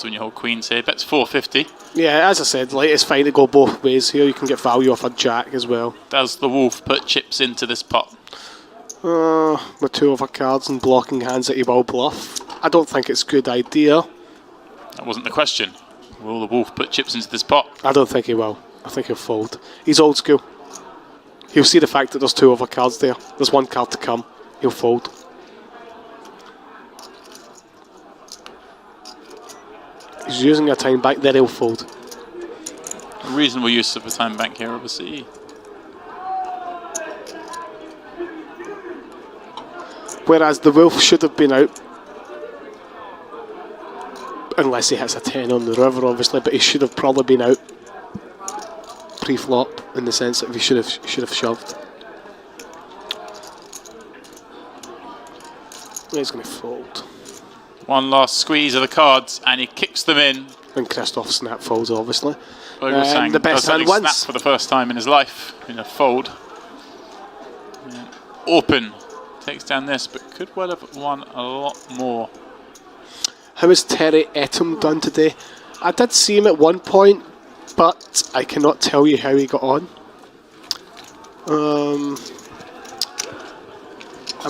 when you hold queens here. Bet's 450. Yeah, as I said, like, it's fine to go both ways here. You can get value off a jack as well. Does the wolf put chips into this pot? With 2 overcards and blocking hands that he will bluff. I don't think it's a good idea. That wasn't the question. Will the wolf put chips into this pot? I don't think he will. I think he'll fold. He's old school. He'll see the fact that there's 2 overcards there. There's 1 card to come. He'll fold. He's using a time back, then he'll fold. A reasonable use of a time bank here, obviously. Whereas the wolf should have been out. Unless he hits a 10 on the river, obviously, but he should have probably been out pre-flop in the sense that he should have shoved. He's going to fold. One last squeeze of the cards, and he kicks them in. And Christoph snap folds, obviously. The best hand wins. Snap for the first time in his life in a fold. And Orpen takes down this, but could well have won a lot more. How has Terry Etum done today? I did see him at one point, but I cannot tell you how he got on. I'm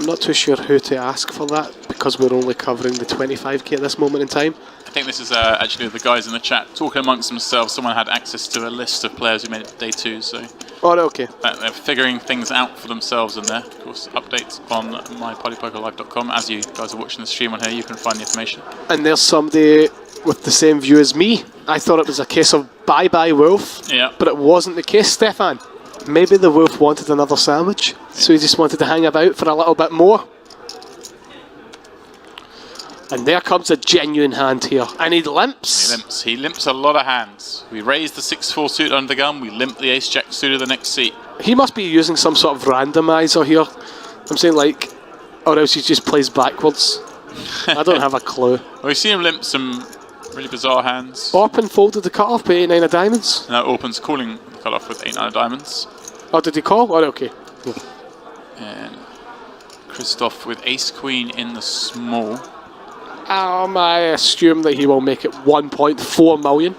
not too sure who to ask for that, because we're only covering the 25k at this moment in time. I think this is actually the guys in the chat talking amongst themselves. Someone had access to a list of players who made it to day 2, so okay. They're figuring things out for themselves in there. Of course, updates on mypartypokerlive.com. As you guys are watching the stream on here, you can find the information. And there's somebody with the same view as me. I thought it was a case of bye-bye wolf, but it wasn't the case, Stefan. Maybe the wolf wanted another sandwich, so he just wanted to hang about for a little bit more. And there comes a genuine hand here, and he limps. He limps a lot of hands. We raise the 6-4 suit under the gun, we limp the ace-jack suit of the next seat. He must be using some sort of randomizer here. I'm saying, like, or else he just plays backwards. I don't have a clue. Well, we've seen him limp some really bizarre hands. Orpen folded the cutoff by 8-9 of diamonds. No, Orpen's calling the cutoff with 8-9 of diamonds. Oh, did he call? Oh, okay. Yeah. And Christoph with ace-queen in the small. I assume that he will make it 1.4 million.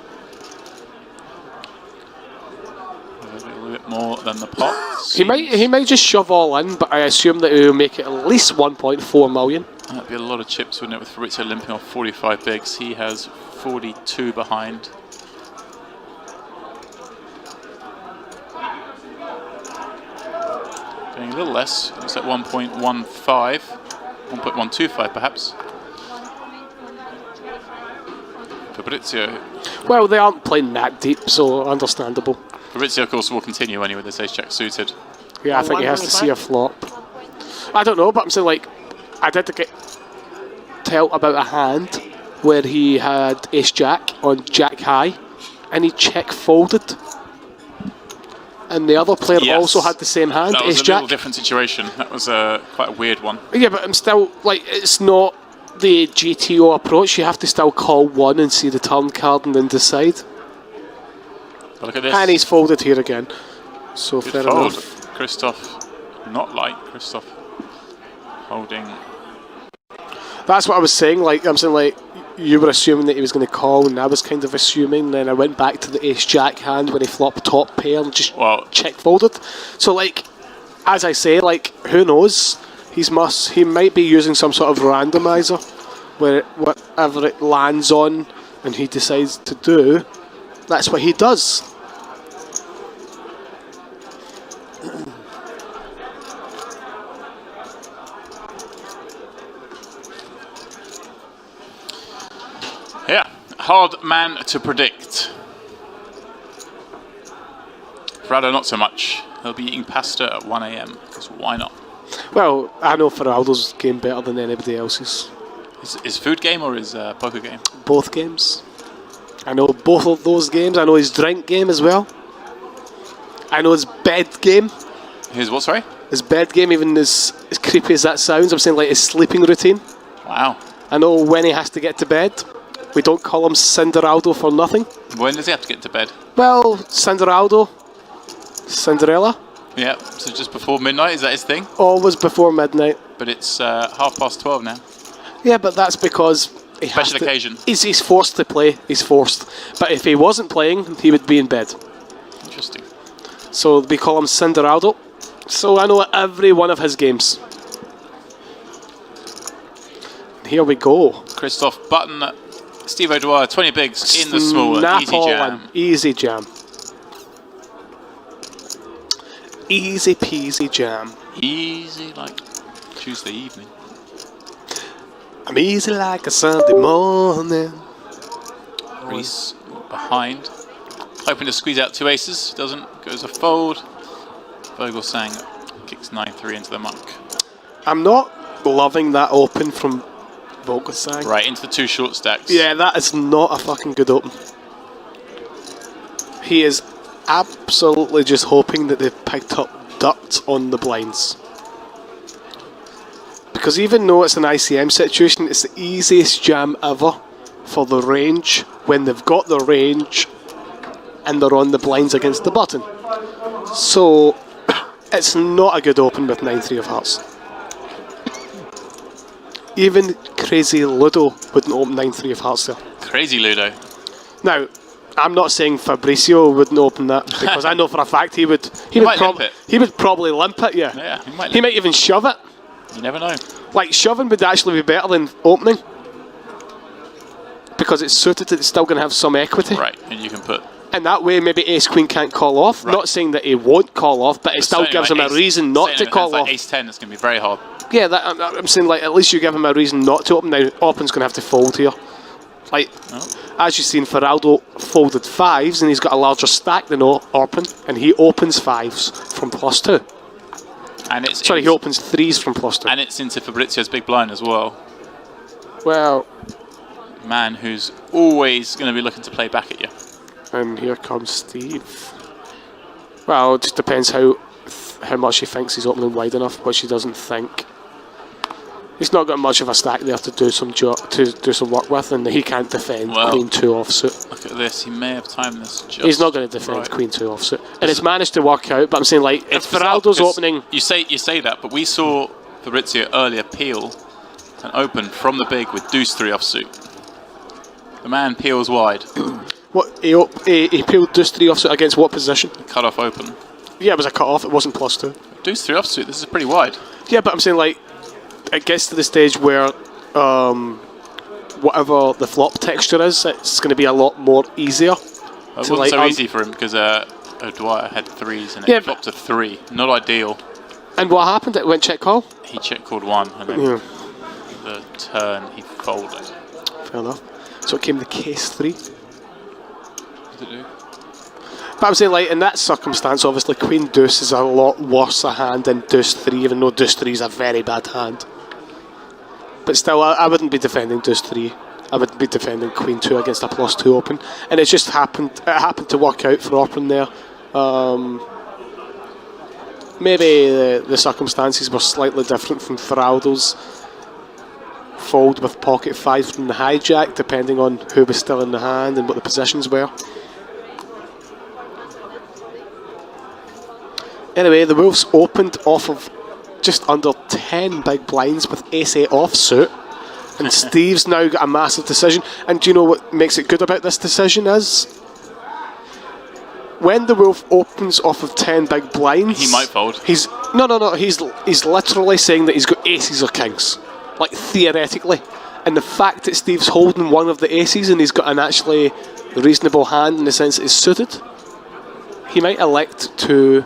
A little bit more than the pot. He might just shove all in, but I assume that he will make it at least 1.4 million. That'd be a lot of chips, wouldn't it, with Fabrizio limping off 45 bigs. He has 42 behind. Getting a little less. It's at 1.15, 1.125 perhaps. Fabrizio. Well, they aren't playing that deep, so understandable. Fabrizio, of course, will continue anyway with this ace-jack suited. Yeah, I think he has to see a flop. I don't know, but I'm saying, like, I did get tell about a hand where he had ace-jack on jack high, and he check-folded. And the other player also had the same hand, ace-jack. That was a little different situation. That was quite a weird one. Yeah, but I'm still, like, it's not the GTO approach. You have to still call one and see the turn card and then decide. But look at this. And he's folded here again. So good fair fold. enough. Christoph, not like Christoph holding. That's what I was saying. Like, I'm saying, like, you were assuming that he was going to call, and I was kind of assuming. Then I went back to the ace-jack hand when he flopped top pair and just check folded. So, like, as I say, like, who knows? He might be using some sort of randomizer where whatever it lands on and he decides to do, that's what he does. Yeah, hard man to predict. Ferrado not so much. He'll be eating pasta at 1 AM, because why not? Well, I know Feraldo's game better than anybody else's. His food game or his poker game? Both games. I know both of those games. I know his drink game as well. I know his bed game. His what, sorry? His bed game, even as creepy as that sounds. I'm saying, like, his sleeping routine. Wow. I know when he has to get to bed. We don't call him Cinderaldo for nothing. When does he have to get to bed? Well, Cinderaldo, Cinderella. Yeah, so just before midnight, is that his thing? Always before midnight. But it's 12:30 now. Yeah, but that's because Special occasion. He's forced to play. He's forced. But if he wasn't playing, he would be in bed. Interesting. So we call him Cinderaldo. So I know every one of his games. Here we go. Christoph Button, Steve O'Dwyer, 20 bigs in the smaller. Easy jam. Easy jam. Easy peasy jam. Easy like Tuesday evening. I'm easy like a Sunday morning. Reese behind. Hoping to squeeze out 2 aces. Doesn't. Goes a fold. Vogelsang kicks 9-3 into the muck. I'm not loving that open from Vogelsang. Right, into the 2 short stacks. Yeah, that is not a fucking good open. He is absolutely just hoping that they've picked up dirt on the blinds. Because even though it's an ICM situation, it's the easiest jam ever for the range when they've got the range and they're on the blinds against the button. So it's not a good open with 9-3 of hearts. Even crazy Ludo wouldn't open 9-3 of hearts there. Crazy Ludo. Now, I'm not saying Fabrizio wouldn't open that because I know for a fact he would. He would probably limp it. Yeah. Yeah. He might even shove it. You never know. Like shoving would actually be better than opening because it's suited. It's still going to have some equity. Right, and you can put. And that way, maybe Ace Queen can't call off. Right. Not saying that he won't call off, but it still gives him a reason not to call off. Like Ace 10, it's going to be very hard. Yeah, I'm saying like at least you give him a reason not to open. Now Open's going to have to fold here. Like as you've seen, Feraldo folded 5s and he's got a larger stack than Open, and he opens 5s from +2. And it's he opens 3s from +2. And it's into Fabrizio's big blind as well. Well, man who's always going to be looking to play back at you. And here comes Steve. Well, it just depends how much he thinks he's opening wide enough, which he doesn't think. He's not got much of a stack there to do some work with, and he can't defend Queen 2 offsuit. Look at this, he may have timed this just He's not going to defend Queen 2 offsuit. And it's managed to work out, but I'm saying like if Feraldo's opening... You say that, but we saw Fabrizio earlier peel and open from the big with Deuce 3 offsuit. The man peels wide. What, he peeled Deuce 3 offsuit against what position? Cut off open. Yeah, it was a cut off, it wasn't +2. Deuce 3 offsuit, this is pretty wide. Yeah, but I'm saying like it gets to the stage where whatever the flop texture is, it's going to be a lot more easier. It wasn't so easy for him because O'Dwyer had 3s and it flopped to 3. Not ideal. And what happened? It went check call? He check called 1 and then the turn he folded. Fair enough. So it came the case 3. What did it do? But I'm saying, like, in that circumstance, obviously, Queen Deuce is a lot worse a hand than Deuce 3, even though Deuce 3 is a very bad hand. But still, I wouldn't be defending Deuce 3. I would be defending Queen 2 against a +2 open. And it just happened to work out for Open there. Maybe the circumstances were slightly different from Feraldo's fold with pocket 5 from the hijack, depending on who was still in the hand and what the positions were. Anyway, the Wolves opened off of just under 10 big blinds with Ace-8 offsuit, and Steve's now got a massive decision. And do you know what makes it good about this decision is? When the Wolf opens off of 10 big blinds, he might fold. He's literally saying that he's got aces or kings, like theoretically. And the fact that Steve's holding one of the aces and he's got an actually reasonable hand in the sense that it's suited, he might elect to.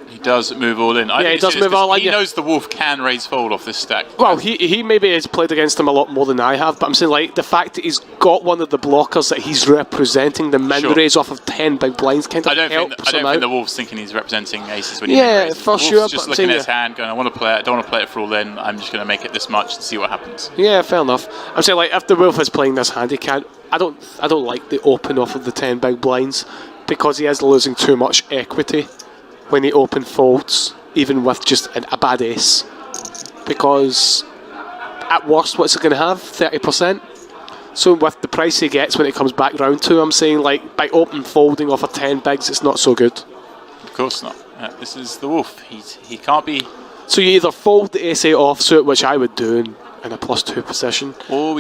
He does move all in. He does move all in. He knows the Wolf can raise fold off this stack. Well, he maybe has played against him a lot more than I have, but I'm saying like the fact that he's got one of the blockers that he's representing, the min raise off of 10 big blinds, kind of helps him out. I don't think the Wolf's thinking he's representing aces when he raises. For sure. Wolf's just looking at his hand, going, I want to play it. I don't want to play it for all in. I'm just going to make it this much and see what happens. Yeah, fair enough. I'm saying like if the Wolf is playing this hand, he can't. I don't like the open off of the 10 big blinds because he is losing too much equity when he open folds, even with just a bad ace. Because at worst, what's it going to have? 30%? So with the price he gets when it comes back round to, I'm saying like by open folding off of 10 bigs, it's not so good. Of course not. This is the Wolf. He can't be So you either fold the S8 offsuit, which I would do in a +2 position, or